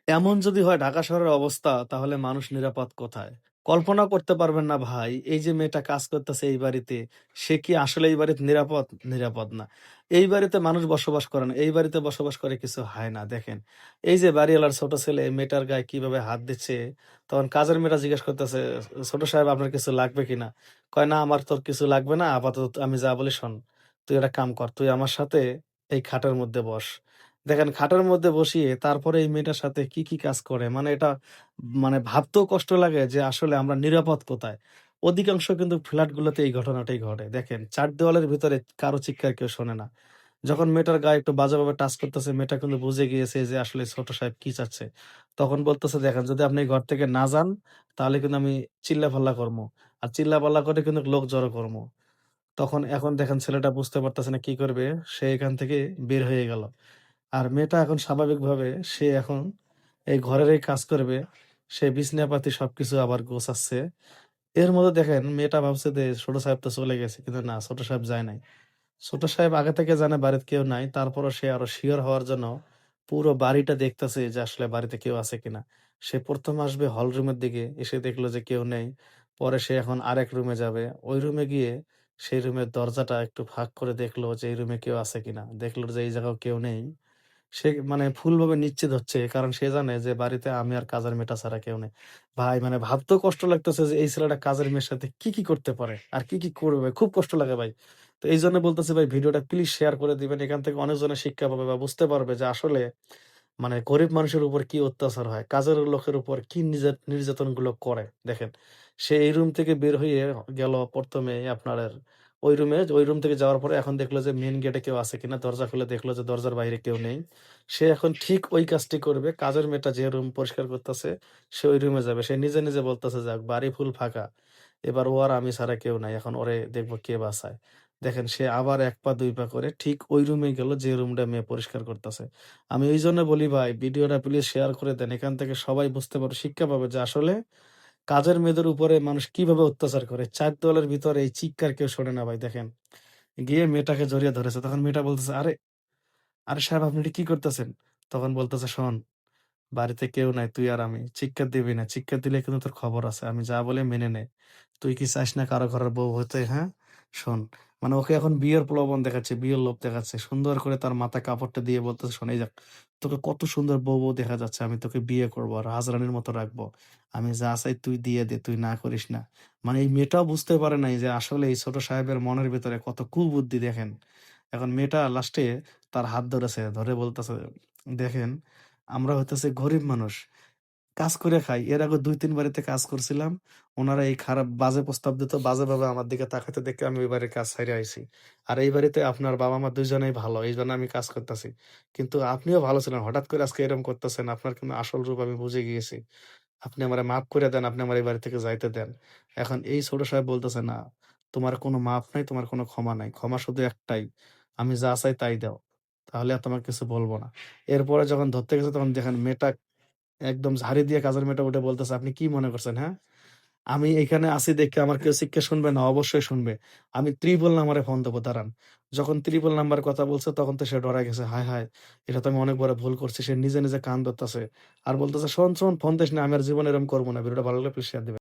এমন যদি হয় ঢাকা শহরের অবস্থা, তাহলে মানুষ নিরাপদ কোথায়? কল্পনা করতে পারবেন না ভাই, এই যে মেয়েটা কাজ করতেছে এই বাড়িতে, সে কি আসলে এই বাড়িতে নিরাপদ? নিরাপদ না। এই বাড়িতে মানুষ বসবাস করে না। এই বাড়িতে বসবাস করে কিছু হয় না। দেখেন, এই যে বাড়িওয়ালার ছোট ছেলে মেয়েটার গায়ে কিভাবে হাত দিচ্ছে, তখন কাজের মেয়েটা জিজ্ঞেস করতেছে, "ছোট সাহেব আপনার কিছু লাগবে কিনা?" কয়, "না, আমার তোর কিছু লাগবে না। আপাতত আমি যা বলি শোন। তুই একটা কাম কর। তুই আমার সাথে এই খাটের মধ্যে বস।" দেখেন খাটের মধ্যে বসিয়ে তারপরে এই মেয়েটার সাথে কি কাজ করে। মানে এটা মানে ভাবতেও কষ্ট লাগে যে আসলে আমরা নিরাপদ কোথায়? অধিকাংশ কিন্তু ফ্ল্যাটগুলোতে এই ঘটনাটাই ঘটে। দেখেন ৪ দেওয়ালের ভিতরে কারো চিৎকার কেউ শোনে না। যখন মেয়েটার গায়ে একটু বাজেভাবে টাচ করতেছে, মেয়েটা কিন্তু বুঝে গিয়েছে যে আসলে ছোট সাহেব কি চাচ্ছে। তখন বলতেছে, "দেখেন যদি আপনি এই ঘর থেকে না যান, তাহলে কিন্তু আমি চিল্লাপাল্লা করমু। আর চিল্লাপাল্লা করে কিন্তু লোক জড়ো করমু।" তখন এখন দেখেন ছেলেটা বুঝতে পারতেছে না কি করবে। সে এখান থেকে বের হয়ে গেল। আর মেয়েটা এখন স্বাভাবিকভাবে সে এখন এই ঘরেরই কাজ করবে। সে বিছনাপাতি সবকিছু আবার গোছাচ্ছে। এর মধ্যে দেখেন মেয়েটা ভাবছে যে ছোট সাহেব তো চলে গেছে। কিন্তু না, ছোট সাহেব যায় নাই। ছোট সাহেব আগে থেকে জানে বাড়িতে কেউ নাই। তারপরও সে আরো সিওর হওয়ার জন্য পুরো বাড়িটা দেখতেছে যে আসলে বাড়িতে কেউ আছে কিনা। সে ১ম আসবে হল রুমের দিকে, এসে দেখলো যে কেউ নেই। পরে সে এখন আরেক রুমে যাবে। ওই রুমে গিয়ে সেই রুমের দরজাটা একটু ফাঁক করে দেখলো যে এই রুমে কেউ আছে কিনা। দেখলো যে এই জায়গাও কেউ নেই। সে মানে ফুলভাবে নিশ্চিত হচ্ছে। কারণ সে জানে যে বাড়িতে আমি আর কাজের মেয়েটা ছাড়া কেউ নেই। ভাই মানে ভাবতেও কষ্ট লাগতেছে যে এই ছেলেটা কাজের মেয়ের সাথে কি করতে পারে? আর কি করবে? খুব কষ্ট লাগে ভাই। তো এইজন্য বলতেছি ভাই ভিডিওটা প্লিজ শেয়ার করে দিবেন। এখান থেকে অনেকজনে শিক্ষা পাবে বা বুঝতে পারবে যে আসলে মানে গরিব মানুষের উপর কি অত্যাচার হয়, কাজের লোকের উপর কি নির্যাতনগুলো করে। দেখেন, সে এই রুম থেকে বের হয়ে গেল ১ম এ আপনার ওই রুম থেকে যাওয়ার পরে এখন দেখলো যে মেইন গেটে কেউ আছে কিনা। দরজা খুলে দেখলো যে দরজার বাইরে কেউ নেই। সে এখন ঠিক ওই কাজটি করবে। কাজের মেয়েটা যে রুম পরিষ্কার করতেছে, সে ওই রুমে যাবে। সে নিজে বলতেছে, "যাক বাড়ি ফুল ফাঁকা। এবার ও আর আমি ছাড়া কেউ নাই। এখন ওরে দেখব কে বাঁচায়।" দেখেন সে আবার ১ পা ২ পা করে ঠিক ওই রুমেই গেল যে রুমটা মেয়ে পরিষ্কার করতেছে। আমি এইজন্য বলি ভাই ভিডিওটা প্লিজ শেয়ার করে দেন। এখান থেকে সবাই বুঝতে পারবে, শিক্ষা পাবে যে আসলে কাজের মেয়েদের উপরে মানুষ কিভাবে অত্যাচার করে। ৪ দেওয়ালের ভিতরে এই চিৎকার কেউ শোনে না ভাই দেখেন। গিয়ে মেয়েটাকে জড়িয়ে ধরেছে। তখন মেয়েটা বলতেছে, আরে সাহেব আপনি এটা কি করতেছেন?" তখন বলতেছে, "শোন, বাড়িতে কেউ নাই, তুই আর আমি। চিৎকার দিবি না। চিৎকার দিলে কিন্তু তোর খবর আছে। আমি যা বলি মেনে নে। তুই কি চাস না কারো ঘরের বউ হতে, হ্যাঁ? শোন।" মানে ওকে এখন বিয়ের প্রলোভন দেখাচ্ছে, বিয়ের লোভ দেখাচ্ছে। সুন্দর করে তার মাথায় কাপড়টা দিয়ে বলতেছে, "শোন এই দেখ, তোকে কত সুন্দর বউ দেখা যাচ্ছে। আমি তোকে বিয়ে করব। রাজরানীর মতো রাখবো। আমি যা চাই তুই দিয়ে দে, তুই না করিস না।" মানে এই মেয়েটাও বুঝতে পারে নাই যে আসলে এই ছোট সাহেবের মনের ভিতরে কত কুবুদ্ধি দেখেন। এখন মেয়েটা লাস্টে তার হাত ধরেছে। ধরে বলতেছে, "দেখেন আমরা হইতেছি গরিব মানুষ। কাজ করে খাই। এর আগে ২-৩ বাড়িতে কাজ করছিলাম। উনারা এই খারাপ বাজে প্রস্তাব দিত। বাজেভাবে আমার দিকে তাকাইতে দেখে আমি ওই বাড়ির কাজ ছাইড়া আইছি। আর এই বাড়িতে আপনার বাবা-মা ২ জনেই ভালো। এইজন্য আমি কাজ করতাছি। কিন্তু আপনিও ভালো ছিলেন। হঠাৎ করে আজকে এরকম করতেছেন। আপনার কিন্তু আসল রূপ আমি বুঝে গিয়েছি। আপনি আমারে মাফ করে দেন। আপনি আমার এই বাড়ি থেকে যাইতে দেন।" এখন এই ছোট সাহেব বলতেছে, "না, তোমার কোনো মাফ নাই, তোমার কোনো ক্ষমা নাই। ক্ষমা শুধু একটাই। আমি যা চাই তাই দাও। তাহলে আর তোমাকে কিছু বলব না।" এরপরে যখন ধরতে গেছে তখন দেখেন মেয়েটা একদম ঝাড়ি দিয়ে কাজের মেয়েটা উঠে বলতেছে, "আপনি কি মনে করছেন, হ্যাঁ? আমি এইখানে আছি দেখে আমার কেউ শিক্ষা শুনবে না? অবশ্যই শুনবে। আমি ত্রিপল নাম্বারে ফোন দেবো দাঁড়ান।" যখন ত্রিপল নাম্বারে কথা বলছে তখন তো সে ডরায় গেছে। হায়, হায়! এটা তো আমি অনেক বড় ভুল করছি। সে নিজে কান ধরতেছে। আর বলতেছে, "শোন, ফোন দিস না। আমি আর জীবনে এরকম করব না।" ভিডিওটা ভালো লাগলে প্লিজ শেয়ার দিবেন।